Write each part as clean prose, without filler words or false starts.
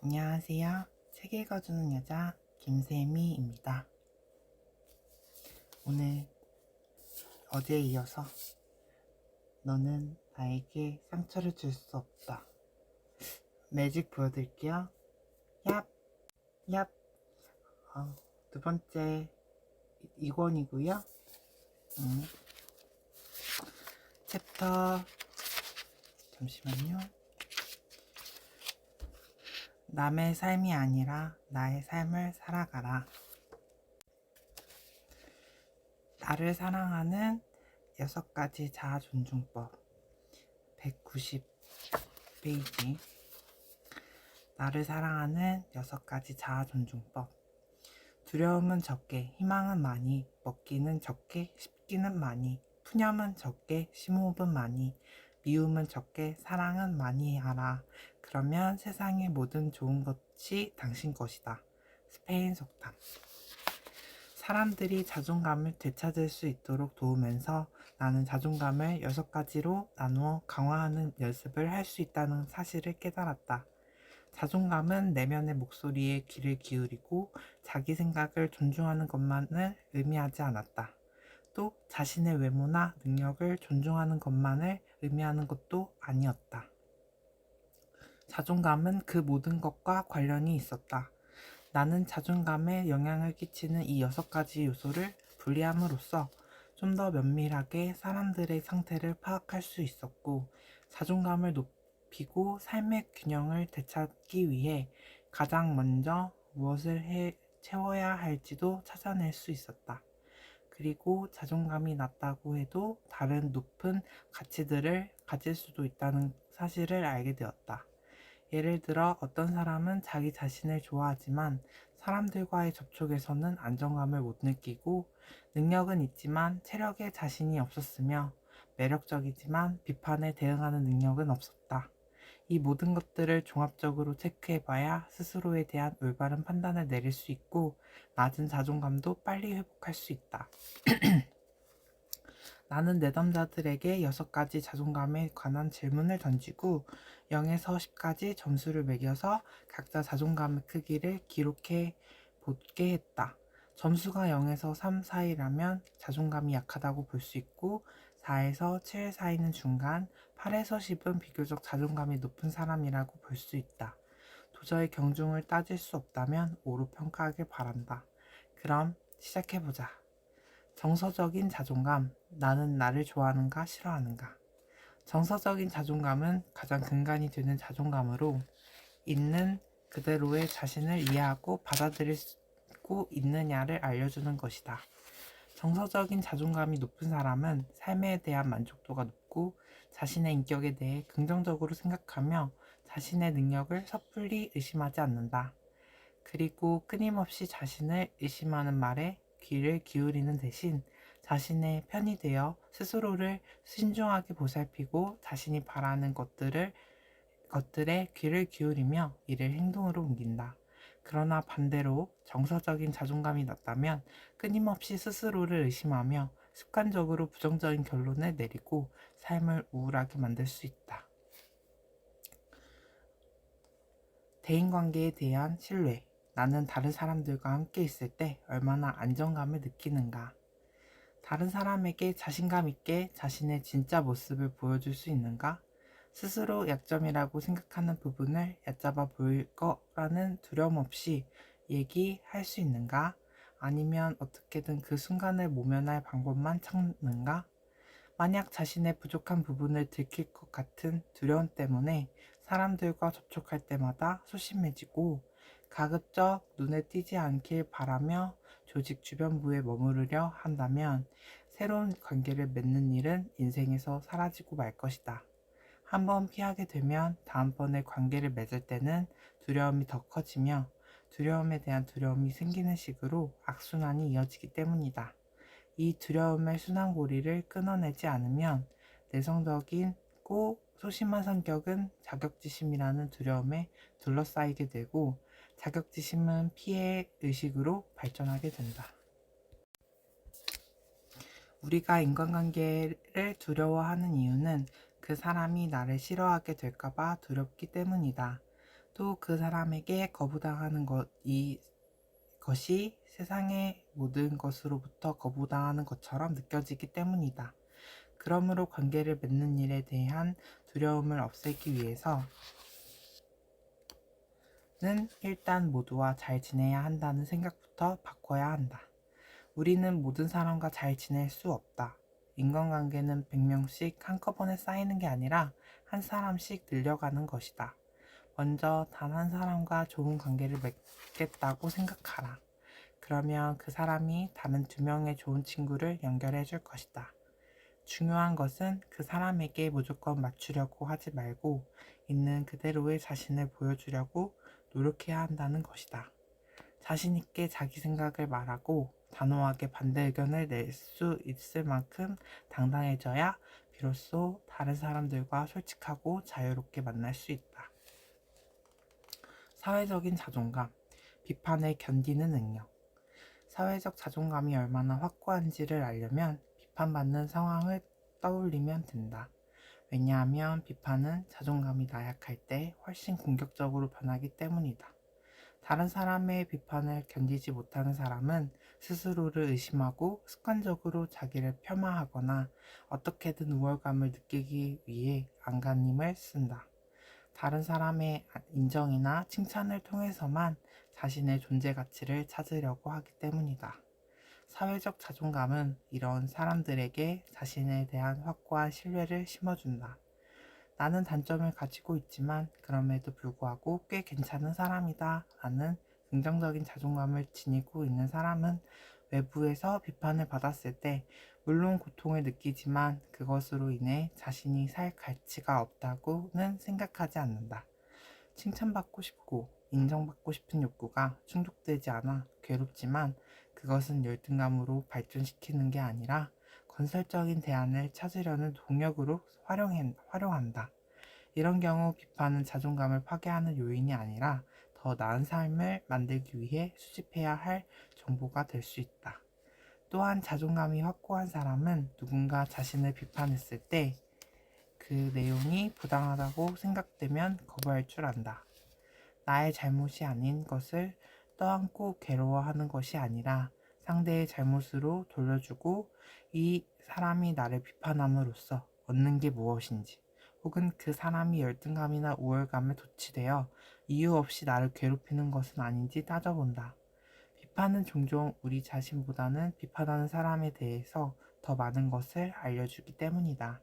안녕하세요. 책 읽어주는 여자 김세미입니다. 오늘 어제에 이어서 너는 나에게 상처를 줄 수 없다. 매직 보여드릴게요. 얍! 얍! 두 번째 2권이고요. 챕터 잠시만요. 남의 삶이 아니라 나의 삶을 살아가라. 나를 사랑하는 6가지 자아 존중법 190페이지. 나를 사랑하는 6가지 자아 존중법. 두려움은 적게, 희망은 많이, 먹기는 적게, 씹기는 많이, 푸념은 적게, 심호흡은 많이, 미움은 적게, 사랑은 많이 하라. 그러면 세상의 모든 좋은 것이 당신 것이다. 스페인 속담. 사람들이 자존감을 되찾을 수 있도록 도우면서 나는 자존감을 6가지로 나누어 강화하는 연습을 할 수 있다는 사실을 깨달았다. 자존감은 내면의 목소리에 귀를 기울이고 자기 생각을 존중하는 것만을 의미하지 않았다. 또 자신의 외모나 능력을 존중하는 것만을 의미하는 것도 아니었다. 자존감은 그 모든 것과 관련이 있었다. 나는 자존감에 영향을 끼치는 이 6가지 요소를 분리함으로써 좀 더 면밀하게 사람들의 상태를 파악할 수 있었고, 자존감을 높이고 삶의 균형을 되찾기 위해 가장 먼저 무엇을 채워야 할지도 찾아낼 수 있었다. 그리고 자존감이 낮다고 해도 다른 높은 가치들을 가질 수도 있다는 사실을 알게 되었다. 예를 들어 어떤 사람은 자기 자신을 좋아하지만 사람들과의 접촉에서는 안정감을 못 느끼고, 능력은 있지만 체력에 자신이 없었으며 매력적이지만 비판에 대응하는 능력은 없었다. 이 모든 것들을 종합적으로 체크해봐야 스스로에 대한 올바른 판단을 내릴 수 있고 낮은 자존감도 빨리 회복할 수 있다. 나는 내담자들에게 6가지 자존감에 관한 질문을 던지고 0에서 10까지 점수를 매겨서 각자 자존감의 크기를 기록해 보게 했다. 점수가 0에서 3 사이라면 자존감이 약하다고 볼 수 있고, 4에서 7 사이는 중간, 8에서 10은 비교적 자존감이 높은 사람이라고 볼 수 있다. 도저히 경중을 따질 수 없다면 5로 평가하길 바란다. 그럼 시작해보자. 정서적인 자존감. 나는 나를 좋아하는가 싫어하는가. 정서적인 자존감은 가장 근간이 되는 자존감으로 있는 그대로의 자신을 이해하고 받아들이고 있느냐를 알려주는 것이다. 정서적인 자존감이 높은 사람은 삶에 대한 만족도가 높고 자신의 인격에 대해 긍정적으로 생각하며 자신의 능력을 섣불리 의심하지 않는다. 그리고 끊임없이 자신을 의심하는 말에 귀를 기울이는 대신 자신의 편이 되어 스스로를 신중하게 보살피고 자신이 바라는 것들에 귀를 기울이며 이를 행동으로 옮긴다. 그러나 반대로 정서적인 자존감이 낮다면 끊임없이 스스로를 의심하며 습관적으로 부정적인 결론을 내리고 삶을 우울하게 만들 수 있다. 대인관계에 대한 신뢰. 나는 다른 사람들과 함께 있을 때 얼마나 안정감을 느끼는가. 다른 사람에게 자신감 있게 자신의 진짜 모습을 보여줄 수 있는가? 스스로 약점이라고 생각하는 부분을 얕잡아 보일 거라는 두려움 없이 얘기할 수 있는가? 아니면 어떻게든 그 순간을 모면할 방법만 찾는가? 만약 자신의 부족한 부분을 들킬 것 같은 두려움 때문에 사람들과 접촉할 때마다 소심해지고 가급적 눈에 띄지 않길 바라며 조직 주변부에 머무르려 한다면 새로운 관계를 맺는 일은 인생에서 사라지고 말 것이다. 한번 피하게 되면 다음번에 관계를 맺을 때는 두려움이 더 커지며 두려움에 대한 두려움이 생기는 식으로 악순환이 이어지기 때문이다. 이 두려움의 순환고리를 끊어내지 않으면 내성적이고 소심한 성격은 자격지심이라는 두려움에 둘러싸이게 되고, 자격지심은 피해 의식으로 발전하게 된다. 우리가 인간관계를 두려워하는 이유는 그 사람이 나를 싫어하게 될까봐 두렵기 때문이다. 또 그 사람에게 거부당하는 것이 세상의 모든 것으로부터 거부당하는 것처럼 느껴지기 때문이다. 그러므로 관계를 맺는 일에 대한 두려움을 없애기 위해서는 일단 모두와 잘 지내야 한다는 생각부터 바꿔야 한다. 우리는 모든 사람과 잘 지낼 수 없다. 인간관계는 100명씩 한꺼번에 쌓이는 게 아니라 한 사람씩 늘려가는 것이다. 먼저 단 한 사람과 좋은 관계를 맺겠다고 생각하라. 그러면 그 사람이 다른 2명의 좋은 친구를 연결해 줄 것이다. 중요한 것은 그 사람에게 무조건 맞추려고 하지 말고 있는 그대로의 자신을 보여주려고 노력해야 한다는 것이다. 자신 있게 자기 생각을 말하고 단호하게 반대 의견을 낼 수 있을 만큼 당당해져야 비로소 다른 사람들과 솔직하고 자유롭게 만날 수 있다. 사회적인 자존감, 비판을 견디는 능력. 사회적 자존감이 얼마나 확고한지를 알려면 비판받는 상황을 떠올리면 된다. 왜냐하면 비판은 자존감이 나약할 때 훨씬 공격적으로 변하기 때문이다. 다른 사람의 비판을 견디지 못하는 사람은 스스로를 의심하고 습관적으로 자기를 폄하하거나 어떻게든 우월감을 느끼기 위해 안간힘을 쓴다. 다른 사람의 인정이나 칭찬을 통해서만 자신의 존재 가치를 찾으려고 하기 때문이다. 사회적 자존감은 이런 사람들에게 자신에 대한 확고한 신뢰를 심어준다. 나는 단점을 가지고 있지만 그럼에도 불구하고 꽤 괜찮은 사람이다 라는 긍정적인 자존감을 지니고 있는 사람은 외부에서 비판을 받았을 때 물론 고통을 느끼지만 그것으로 인해 자신이 살 가치가 없다고는 생각하지 않는다. 칭찬받고 싶고 인정받고 싶은 욕구가 충족되지 않아 괴롭지만 그것은 열등감으로 발전시키는 게 아니라 건설적인 대안을 찾으려는 동력으로 활용한다. 이런 경우 비판은 자존감을 파괴하는 요인이 아니라 더 나은 삶을 만들기 위해 수집해야 할 정보가 될 수 있다. 또한 자존감이 확고한 사람은 누군가 자신을 비판했을 때 그 내용이 부당하다고 생각되면 거부할 줄 안다. 나의 잘못이 아닌 것을 떠안고 괴로워하는 것이 아니라 상대의 잘못으로 돌려주고 이 사람이 나를 비판함으로써 얻는 게 무엇인지 혹은 그 사람이 열등감이나 우월감에 도취되어 이유 없이 나를 괴롭히는 것은 아닌지 따져본다. 비판은 종종 우리 자신보다는 비판하는 사람에 대해서 더 많은 것을 알려주기 때문이다.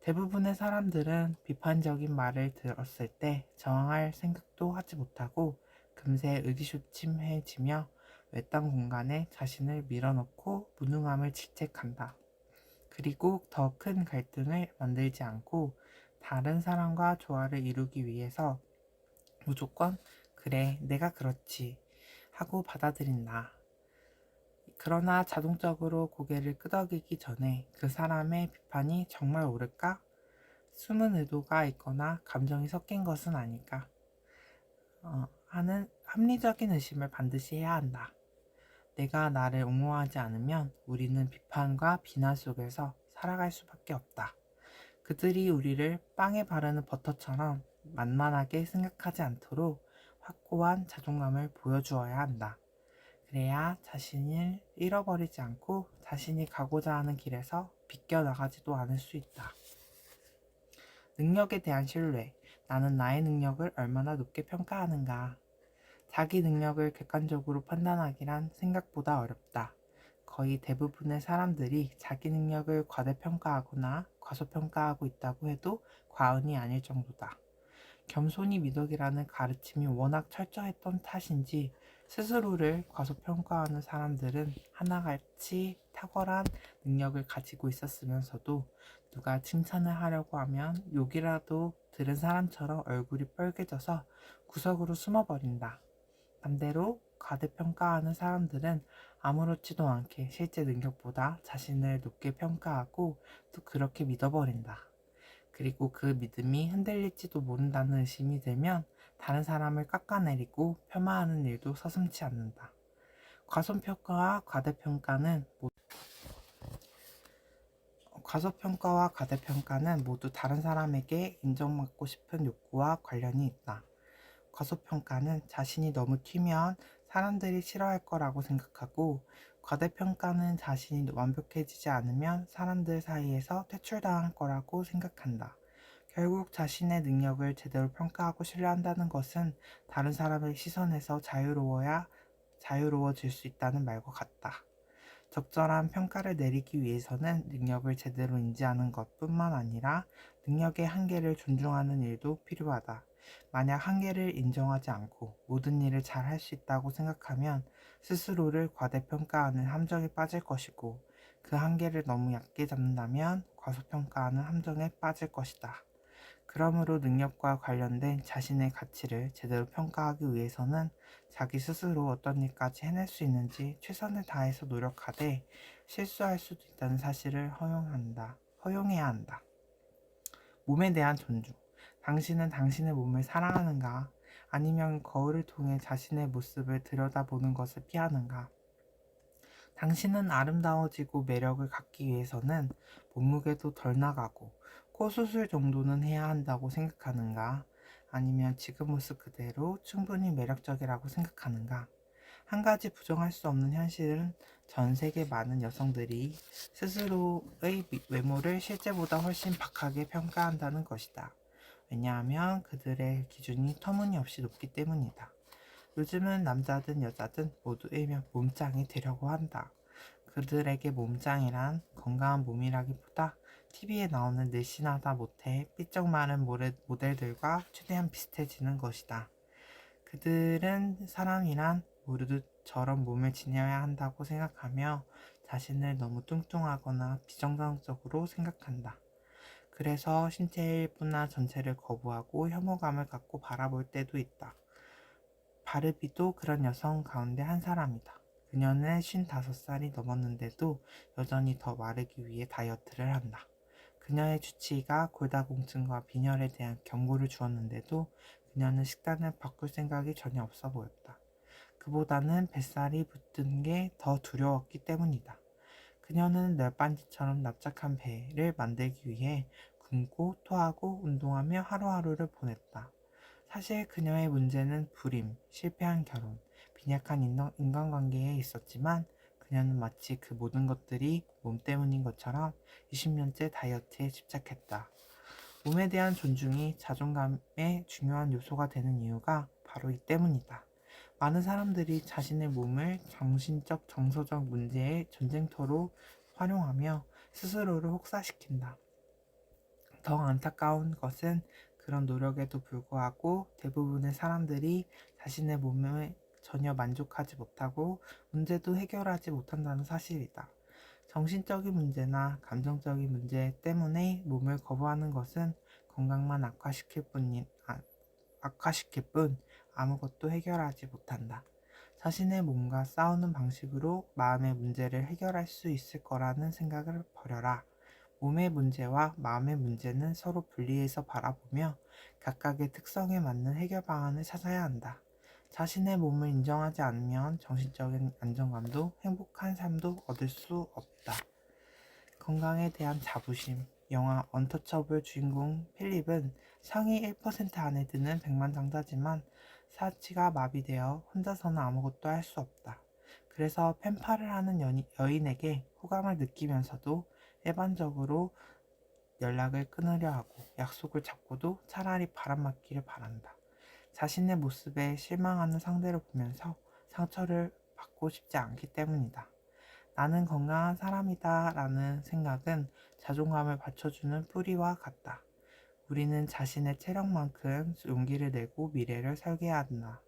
대부분의 사람들은 비판적인 말을 들었을 때 저항할 생각도 하지 못하고 금세 의기소침해지며 외딴 공간에 자신을 밀어넣고 무능함을 질책한다. 그리고 더 큰 갈등을 만들지 않고 다른 사람과 조화를 이루기 위해서 무조건 그래, 내가 그렇지 하고 받아들인다. 그러나 자동적으로 고개를 끄덕이기 전에 그 사람의 비판이 정말 옳을까? 숨은 의도가 있거나 감정이 섞인 것은 아닐까? 하는 합리적인 의심을 반드시 해야 한다. 내가 나를 옹호하지 않으면 우리는 비판과 비난 속에서 살아갈 수밖에 없다. 그들이 우리를 빵에 바르는 버터처럼 만만하게 생각하지 않도록 확고한 자존감을 보여주어야 한다. 그래야 자신을 잃어버리지 않고 자신이 가고자 하는 길에서 비껴나가지도 않을 수 있다. 능력에 대한 신뢰. 나는 나의 능력을 얼마나 높게 평가하는가. 자기 능력을 객관적으로 판단하기란 생각보다 어렵다. 거의 대부분의 사람들이 자기 능력을 과대평가하거나 과소평가하고 있다고 해도 과언이 아닐 정도다. 겸손이 미덕이라는 가르침이 워낙 철저했던 탓인지 스스로를 과소평가하는 사람들은 하나같이 탁월한 능력을 가지고 있었으면서도 누가 칭찬을 하려고 하면 욕이라도 들은 사람처럼 얼굴이 빨개져서 구석으로 숨어버린다. 반대로 과대평가하는 사람들은 아무렇지도 않게 실제 능력보다 자신을 높게 평가하고 또 그렇게 믿어버린다. 그리고 그 믿음이 흔들릴지도 모른다는 의심이 들면 다른 사람을 깎아내리고 폄하하는 일도 서슴지 않는다. 과소평가와 과대평가는 모두 다른 사람에게 인정받고 싶은 욕구와 관련이 있다. 과소평가는 자신이 너무 튀면 사람들이 싫어할 거라고 생각하고, 과대평가는 자신이 완벽해지지 않으면 사람들 사이에서 퇴출당할 거라고 생각한다. 결국 자신의 능력을 제대로 평가하고 신뢰한다는 것은 다른 사람의 시선에서 자유로워질 수 있다는 말과 같다. 적절한 평가를 내리기 위해서는 능력을 제대로 인지하는 것뿐만 아니라 능력의 한계를 존중하는 일도 필요하다. 만약 한계를 인정하지 않고 모든 일을 잘 할 수 있다고 생각하면 스스로를 과대평가하는 함정에 빠질 것이고, 그 한계를 너무 얕게 잡는다면 과소평가하는 함정에 빠질 것이다. 그러므로 능력과 관련된 자신의 가치를 제대로 평가하기 위해서는 자기 스스로 어떤 일까지 해낼 수 있는지 최선을 다해서 노력하되, 실수할 수도 있다는 사실을 허용해야 한다. 몸에 대한 존중. 당신은 당신의 몸을 사랑하는가? 아니면 거울을 통해 자신의 모습을 들여다보는 것을 피하는가? 당신은 아름다워지고 매력을 갖기 위해서는 몸무게도 덜 나가고 코 수술 정도는 해야 한다고 생각하는가? 아니면 지금 모습 그대로 충분히 매력적이라고 생각하는가? 한 가지 부정할 수 없는 현실은 전 세계 많은 여성들이 스스로의 외모를 실제보다 훨씬 박하게 평가한다는 것이다. 왜냐하면 그들의 기준이 터무니없이 높기 때문이다. 요즘은 남자든 여자든 모두 일명 몸짱이 되려고 한다. 그들에게 몸짱이란 건강한 몸이라기보다 TV에 나오는 늘씬하다 못해 삐쩍 마른 모델들과 최대한 비슷해지는 것이다. 그들은 사람이란 모두 저런 몸을 지녀야 한다고 생각하며 자신을 너무 뚱뚱하거나 비정상적으로 생각한다. 그래서 신체의 일부나 전체를 거부하고 혐오감을 갖고 바라볼 때도 있다. 바르비도 그런 여성 가운데 한 사람이다. 그녀는 55살이 넘었는데도 여전히 더 마르기 위해 다이어트를 한다. 그녀의 주치의가 골다공증과 빈혈에 대한 경고를 주었는데도 그녀는 식단을 바꿀 생각이 전혀 없어 보였다. 그보다는 뱃살이 붙은 게 더 두려웠기 때문이다. 그녀는 널빤지처럼 납작한 배를 만들기 위해 굶고 토하고 운동하며 하루하루를 보냈다. 사실 그녀의 문제는 불임, 실패한 결혼, 빈약한 인간관계에 있었지만, 그녀는 마치 그 모든 것들이 몸 때문인 것처럼 20년째 다이어트에 집착했다. 몸에 대한 존중이 자존감의 중요한 요소가 되는 이유가 바로 이 때문이다. 많은 사람들이 자신의 몸을 정신적, 정서적 문제의 전쟁터로 활용하며 스스로를 혹사시킨다. 더 안타까운 것은 그런 노력에도 불구하고 대부분의 사람들이 자신의 몸에 전혀 만족하지 못하고 문제도 해결하지 못한다는 사실이다. 정신적인 문제나 감정적인 문제 때문에 몸을 거부하는 것은 건강만 악화시킬 뿐 아무것도 해결하지 못한다. 자신의 몸과 싸우는 방식으로 마음의 문제를 해결할 수 있을 거라는 생각을 버려라. 몸의 문제와 마음의 문제는 서로 분리해서 바라보며 각각의 특성에 맞는 해결 방안을 찾아야 한다. 자신의 몸을 인정하지 않으면 정신적인 안정감도 행복한 삶도 얻을 수 없다. 건강에 대한 자부심. 영화 언터처블 주인공 필립은 상위 1% 안에 드는 백만장자지만 사치가 마비되어 혼자서는 아무것도 할 수 없다. 그래서 펜팔을 하는 여인에게 호감을 느끼면서도 일반적으로 연락을 끊으려 하고 약속을 잡고도 차라리 바람맞기를 바란다. 자신의 모습에 실망하는 상대를 보면서 상처를 받고 싶지 않기 때문이다. 나는 건강한 사람이다 라는 생각은 자존감을 받쳐주는 뿌리와 같다. 우리는 자신의 체력만큼 용기를 내고 미래를 설계해야 한다.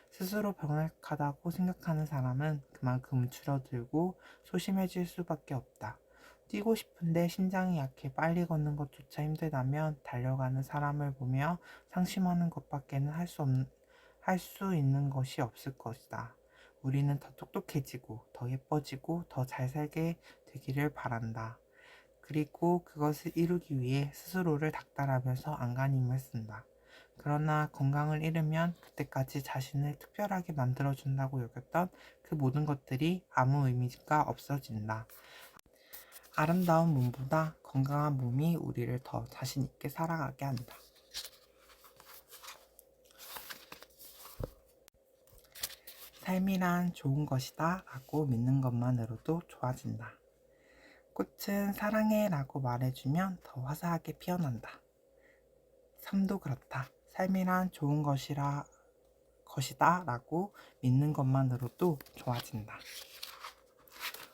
스스로 병약하다고 생각하는 사람은 그만큼 줄어들고 소심해질 수밖에 없다. 뛰고 싶은데 심장이 약해 빨리 걷는 것조차 힘들다면 달려가는 사람을 보며 상심하는 것밖에는 할 수 있는 것이 없을 것이다. 우리는 더 똑똑해지고 더 예뻐지고 더 잘 살게 되기를 바란다. 그리고 그것을 이루기 위해 스스로를 닥달하면서 안간힘을 쓴다. 그러나 건강을 잃으면 그때까지 자신을 특별하게 만들어준다고 여겼던 그 모든 것들이 아무 의미가 없어진다. 아름다운 몸보다 건강한 몸이 우리를 더 자신 있게 살아가게 한다. 삶이란 좋은 것이다 라고 믿는 것만으로도 좋아진다. 꽃은 사랑해 라고 말해주면 더 화사하게 피어난다. 삶도 그렇다. 삶이란 좋은 것이다 라고 믿는 것만으로도 좋아진다.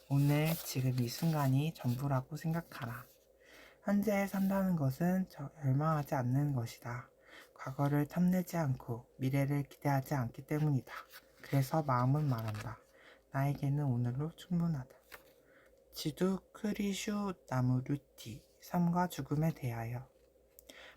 오늘 지금 이 순간이 전부라고 생각하라. 현재에 산다는 것은 절망하지 않는 것이다. 과거를 탐내지 않고 미래를 기대하지 않기 때문이다. 그래서 마음은 말한다. 나에게는 오늘로 충분하다. 지두 크리슈 나무루티 삶과 죽음에 대하여.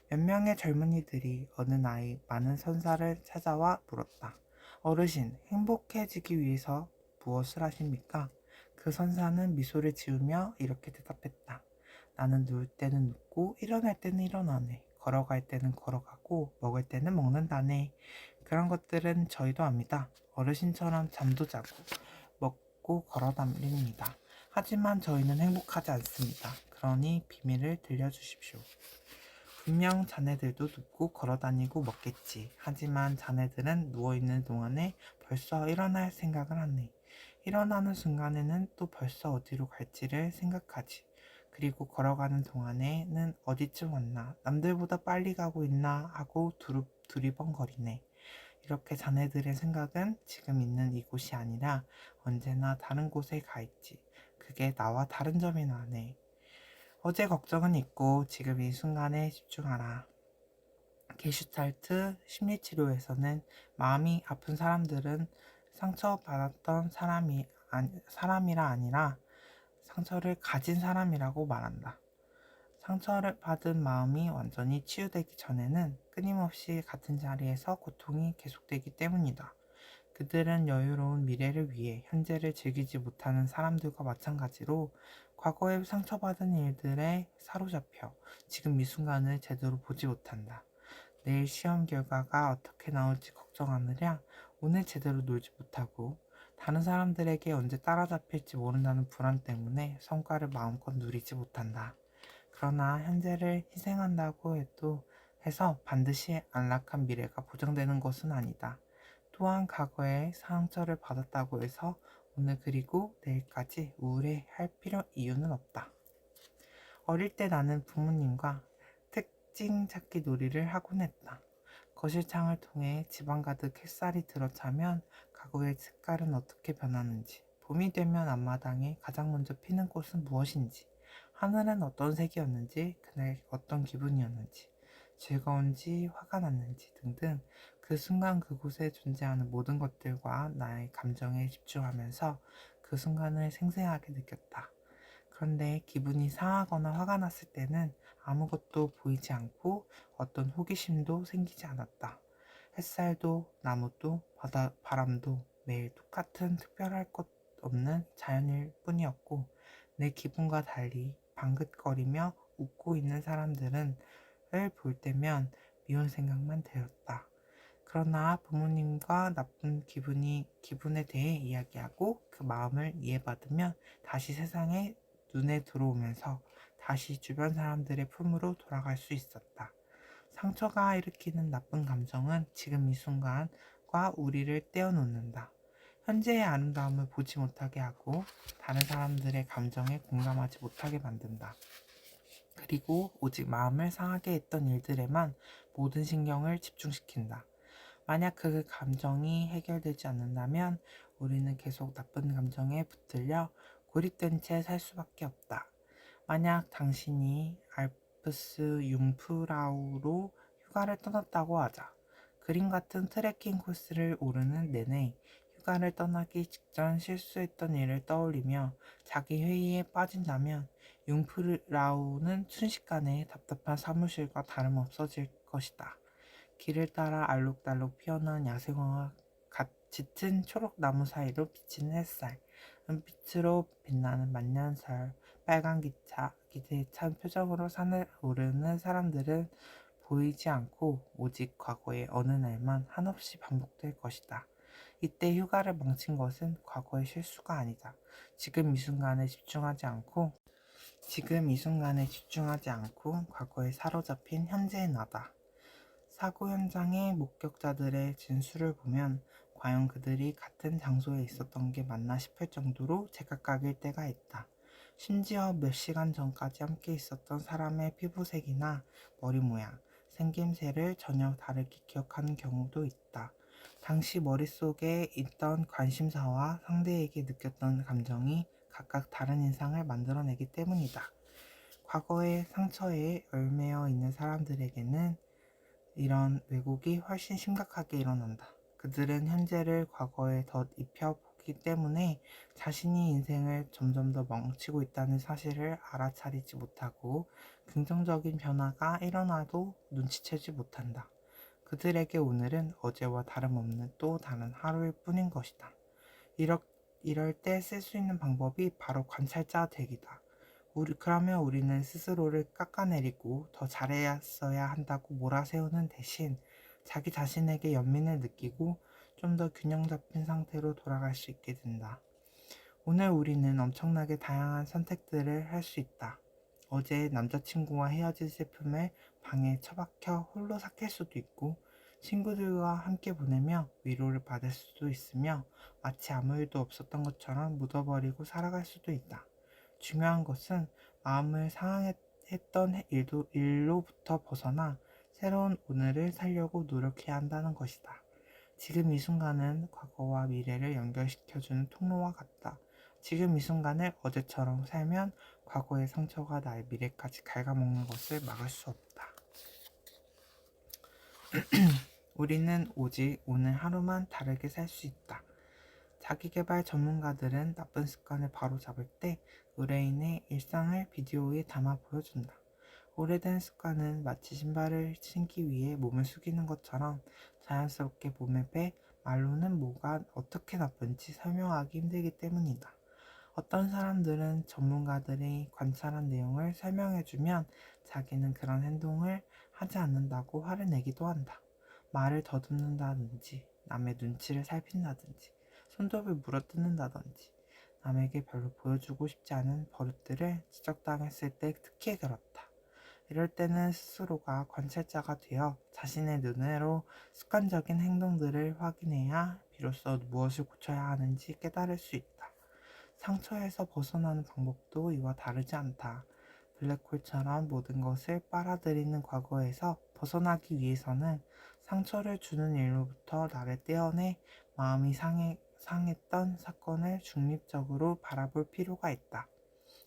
몇 명의 젊은이들이 어느 나이 많은 선사를 찾아와 물었다. 어르신, 행복해지기 위해서 무엇을 하십니까? 그 선사는 미소를 지으며 이렇게 대답했다. 나는 누울 때는 눕고 일어날 때는 일어나네. 걸어갈 때는 걸어가고 먹을 때는 먹는다네. 그런 것들은 저희도 압니다. 어르신처럼 잠도 자고 먹고 걸어다닙니다. 하지만 저희는 행복하지 않습니다. 그러니 비밀을 들려주십시오. 분명 자네들도 눕고 걸어다니고 먹겠지. 하지만 자네들은 누워있는 동안에 벌써 일어날 생각을 하네. 일어나는 순간에는 또 벌써 어디로 갈지를 생각하지. 그리고 걸어가는 동안에는 어디쯤 왔나, 남들보다 빨리 가고 있나 하고 두리번거리네. 이렇게 자네들의 생각은 지금 있는 이곳이 아니라 언제나 다른 곳에 가 있지. 그게 나와 다른 점이 나네. 어제 걱정은 잊고 지금 이 순간에 집중하라. 게슈탈트 심리치료에서는 마음이 아픈 사람들은 상처받았던 사람이라 아니라 상처를 가진 사람이라고 말한다. 상처를 받은 마음이 완전히 치유되기 전에는 끊임없이 같은 자리에서 고통이 계속되기 때문이다. 그들은 여유로운 미래를 위해 현재를 즐기지 못하는 사람들과 마찬가지로 과거에 상처받은 일들에 사로잡혀 지금 이 순간을 제대로 보지 못한다. 내일 시험 결과가 어떻게 나올지 걱정하느냐 오늘 제대로 놀지 못하고 다른 사람들에게 언제 따라잡힐지 모른다는 불안 때문에 성과를 마음껏 누리지 못한다. 그러나 현재를 희생한다고 해서 반드시 안락한 미래가 보장되는 것은 아니다. 또한 과거에 상처를 받았다고 해서 오늘 그리고 내일까지 우울해할 이유는 없다. 어릴 때 나는 부모님과 특징 찾기 놀이를 하곤 했다. 거실창을 통해 집안 가득 햇살이 들어차면 가구의 색깔은 어떻게 변하는지, 봄이 되면 앞마당에 가장 먼저 피는 꽃은 무엇인지, 하늘은 어떤 색이었는지, 그날 어떤 기분이었는지, 즐거운지 화가 났는지 등등 그 순간 그곳에 존재하는 모든 것들과 나의 감정에 집중하면서 그 순간을 생생하게 느꼈다. 그런데 기분이 상하거나 화가 났을 때는 아무것도 보이지 않고 어떤 호기심도 생기지 않았다. 햇살도 나무도 바람도 매일 똑같은 특별할 것 없는 자연일 뿐이었고 내 기분과 달리 방긋거리며 웃고 있는 사람들을 볼 때면 미운 생각만 들었다. 그러나 부모님과 나쁜 기분에 대해 이야기하고 그 마음을 이해받으면 다시 세상에 눈에 들어오면서 다시 주변 사람들의 품으로 돌아갈 수 있었다. 상처가 일으키는 나쁜 감정은 지금 이 순간과 우리를 떼어놓는다. 현재의 아름다움을 보지 못하게 하고 다른 사람들의 감정에 공감하지 못하게 만든다. 그리고 오직 마음을 상하게 했던 일들에만 모든 신경을 집중시킨다. 만약 그 감정이 해결되지 않는다면 우리는 계속 나쁜 감정에 붙들려 고립된 채 살 수밖에 없다. 만약 당신이 알프스 융프라우로 휴가를 떠났다고 하자. 그림 같은 트레킹 코스를 오르는 내내 휴가를 떠나기 직전 실수했던 일을 떠올리며 자기 회의에 빠진다면 융프라우는 순식간에 답답한 사무실과 다름없어질 것이다. 길을 따라 알록달록 피어난 야생화와 짙은 초록 나무 사이로 비치는 햇살, 은빛으로 빛나는 만년설, 빨간 기대에 찬 표정으로 산을 오르는 사람들은 보이지 않고 오직 과거의 어느 날만 한없이 반복될 것이다. 이때 휴가를 망친 것은 과거의 실수가 아니다. 지금 이 순간에 집중하지 않고 과거에 사로잡힌 현재의 나다. 사고 현장의 목격자들의 진술을 보면 과연 그들이 같은 장소에 있었던 게 맞나 싶을 정도로 제각각일 때가 있다. 심지어 몇 시간 전까지 함께 있었던 사람의 피부색이나 머리 모양, 생김새를 전혀 다르게 기억하는 경우도 있다. 당시 머릿속에 있던 관심사와 상대에게 느꼈던 감정이 각각 다른 인상을 만들어내기 때문이다. 과거의 상처에 얽매여 있는 사람들에게는 이런 왜곡이 훨씬 심각하게 일어난다. 그들은 현재를 과거에 덧입혀보기 때문에 자신이 인생을 점점 더 망치고 있다는 사실을 알아차리지 못하고 긍정적인 변화가 일어나도 눈치채지 못한다. 그들에게 오늘은 어제와 다름없는 또 다른 하루일 뿐인 것이다. 이럴 때 쓸 수 있는 방법이 바로 관찰자 되기다. 그러면 우리는 스스로를 깎아내리고 더 잘했어야 한다고 몰아세우는 대신 자기 자신에게 연민을 느끼고 좀 더 균형 잡힌 상태로 돌아갈 수 있게 된다. 오늘 우리는 엄청나게 다양한 선택들을 할 수 있다. 어제 남자친구와 헤어질 슬픔을 방에 처박혀 홀로 삭힐 수도 있고, 친구들과 함께 보내며 위로를 받을 수도 있으며, 마치 아무 일도 없었던 것처럼 묻어버리고 살아갈 수도 있다. 중요한 것은 마음을 상했던 일로부터 벗어나 새로운 오늘을 살려고 노력해야 한다는 것이다. 지금 이 순간은 과거와 미래를 연결시켜주는 통로와 같다. 지금 이 순간을 어제처럼 살면 과거의 상처가 나의 미래까지 갉아먹는 것을 막을 수 없다. 우리는 오직 오늘 하루만 다르게 살 수 있다. 자기계발 전문가들은 나쁜 습관을 바로잡을 때 의뢰인의 일상을 비디오에 담아 보여준다. 오래된 습관은 마치 신발을 신기 위해 몸을 숙이는 것처럼 자연스럽게 몸에 배, 말로는 뭐가 어떻게 나쁜지 설명하기 힘들기 때문이다. 어떤 사람들은 전문가들이 관찰한 내용을 설명해주면 자기는 그런 행동을 하지 않는다고 화를 내기도 한다. 말을 더듬는다든지, 남의 눈치를 살핀다든지, 손톱을 물어뜯는다든지, 남에게 별로 보여주고 싶지 않은 버릇들을 지적당했을 때 특히 그렇다. 이럴 때는 스스로가 관찰자가 되어 자신의 눈으로 습관적인 행동들을 확인해야 비로소 무엇을 고쳐야 하는지 깨달을 수 있다. 상처에서 벗어나는 방법도 이와 다르지 않다. 블랙홀처럼 모든 것을 빨아들이는 과거에서 벗어나기 위해서는 상처를 주는 일로부터 나를 떼어내 마음이 상했던 사건을 중립적으로 바라볼 필요가 있다.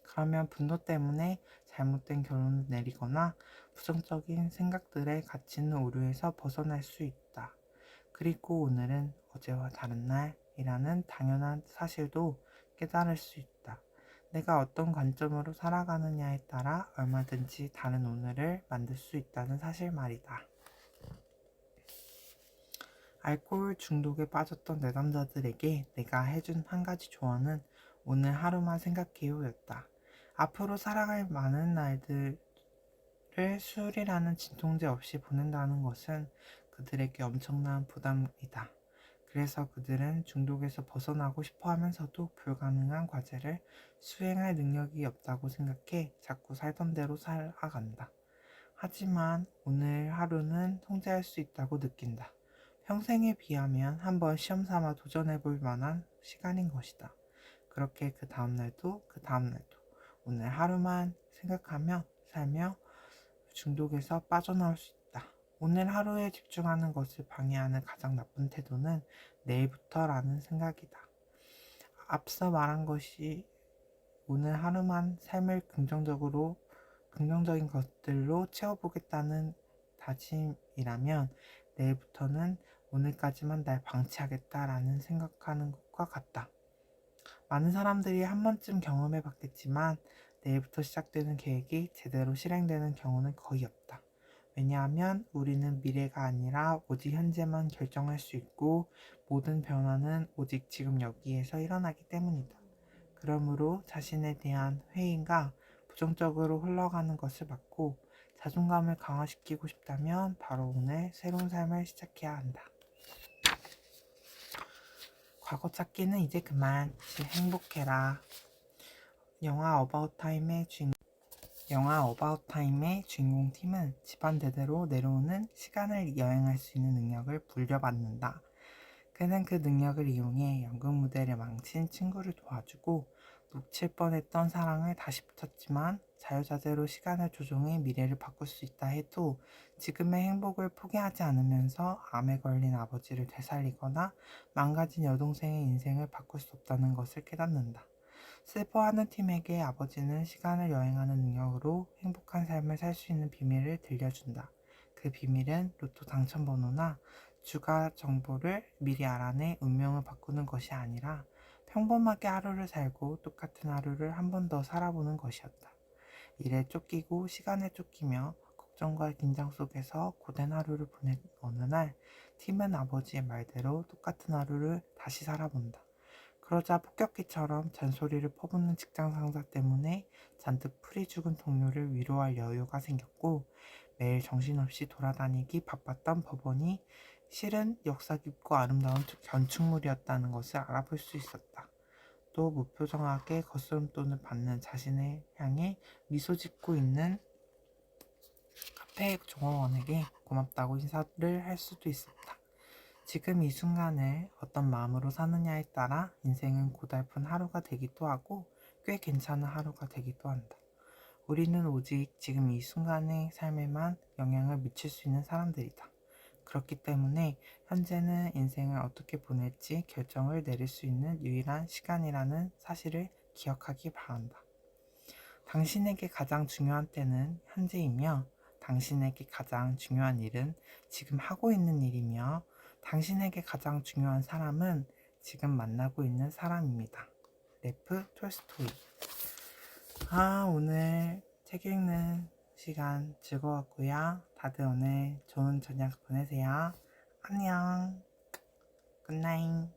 그러면 분노 때문에 잘못된 결론을 내리거나 부정적인 생각들에 갇히는 오류에서 벗어날 수 있다. 그리고 오늘은 어제와 다른 날이라는 당연한 사실도 깨달을 수 있다. 내가 어떤 관점으로 살아가느냐에 따라 얼마든지 다른 오늘을 만들 수 있다는 사실 말이다. 알코올 중독에 빠졌던 내담자들에게 내가 해준 한 가지 조언은 오늘 하루만 생각해요 였다. 앞으로 살아갈 많은 날들을 술이라는 진통제 없이 보낸다는 것은 그들에게 엄청난 부담이다. 그래서 그들은 중독에서 벗어나고 싶어 하면서도 불가능한 과제를 수행할 능력이 없다고 생각해 자꾸 살던 대로 살아간다. 하지만 오늘 하루는 통제할 수 있다고 느낀다. 평생에 비하면 한번 시험 삼아 도전해 볼 만한 시간인 것이다. 그렇게 그 다음날도 오늘 하루만 생각하며 살며 중독에서 빠져나올 수 있다. 오늘 하루에 집중하는 것을 방해하는 가장 나쁜 태도는 내일부터라는 생각이다. 앞서 말한 것이 오늘 하루만 삶을 긍정적인 것들로 채워보겠다는 다짐이라면 내일부터는 오늘까지만 날 방치하겠다라는 생각하는 것과 같다. 많은 사람들이 한 번쯤 경험해 봤겠지만 내일부터 시작되는 계획이 제대로 실행되는 경우는 거의 없다. 왜냐하면 우리는 미래가 아니라 오직 현재만 결정할 수 있고 모든 변화는 오직 지금 여기에서 일어나기 때문이다. 그러므로 자신에 대한 회의가 부정적으로 흘러가는 것을 막고 자존감을 강화시키고 싶다면 바로 오늘 새로운 삶을 시작해야 한다. 과거 찾기는 이제 그만. 행복해라. 영화 어바웃 타임의 주인공 팀은 집안 대대로 내려오는 시간을 여행할 수 있는 능력을 물려받는다. 그는 그 능력을 이용해 연극 무대를 망친 친구를 도와주고 놓칠 뻔했던 사랑을 다시 붙였지만 자유자재로 시간을 조종해 미래를 바꿀 수 있다 해도 지금의 행복을 포기하지 않으면서 암에 걸린 아버지를 되살리거나 망가진 여동생의 인생을 바꿀 수 없다는 것을 깨닫는다. 슬퍼하는 팀에게 아버지는 시간을 여행하는 능력으로 행복한 삶을 살 수 있는 비밀을 들려준다. 그 비밀은 로또 당첨번호나 주가 정보를 미리 알아내 운명을 바꾸는 것이 아니라 평범하게 하루를 살고 똑같은 하루를 한 번 더 살아보는 것이었다. 일에 쫓기고 시간에 쫓기며 걱정과 긴장 속에서 고된 하루를 보낸 어느 날, 팀은 아버지의 말대로 똑같은 하루를 다시 살아본다. 그러자 폭격기처럼 잔소리를 퍼붓는 직장 상사 때문에 잔뜩 풀이 죽은 동료를 위로할 여유가 생겼고, 매일 정신없이 돌아다니기 바빴던 법원이 실은 역사 깊고 아름다운 건축물이었다는 것을 알아볼 수 있었다. 또 무표정하게 거스름돈을 받는 자신을 향해 미소 짓고 있는 카페 종업원에게 고맙다고 인사를 할 수도 있었다. 지금 이 순간을 어떤 마음으로 사느냐에 따라 인생은 고달픈 하루가 되기도 하고 꽤 괜찮은 하루가 되기도 한다. 우리는 오직 지금 이 순간의 삶에만 영향을 미칠 수 있는 사람들이다. 그렇기 때문에 현재는 인생을 어떻게 보낼지 결정을 내릴 수 있는 유일한 시간이라는 사실을 기억하기 바란다. 당신에게 가장 중요한 때는 현재이며 당신에게 가장 중요한 일은 지금 하고 있는 일이며 당신에게 가장 중요한 사람은 지금 만나고 있는 사람입니다. 레프 톨스토이. 오늘 책 읽는 시간 즐거웠고요. 다들 오늘 좋은 저녁 보내세요. 안녕. 굿나잇.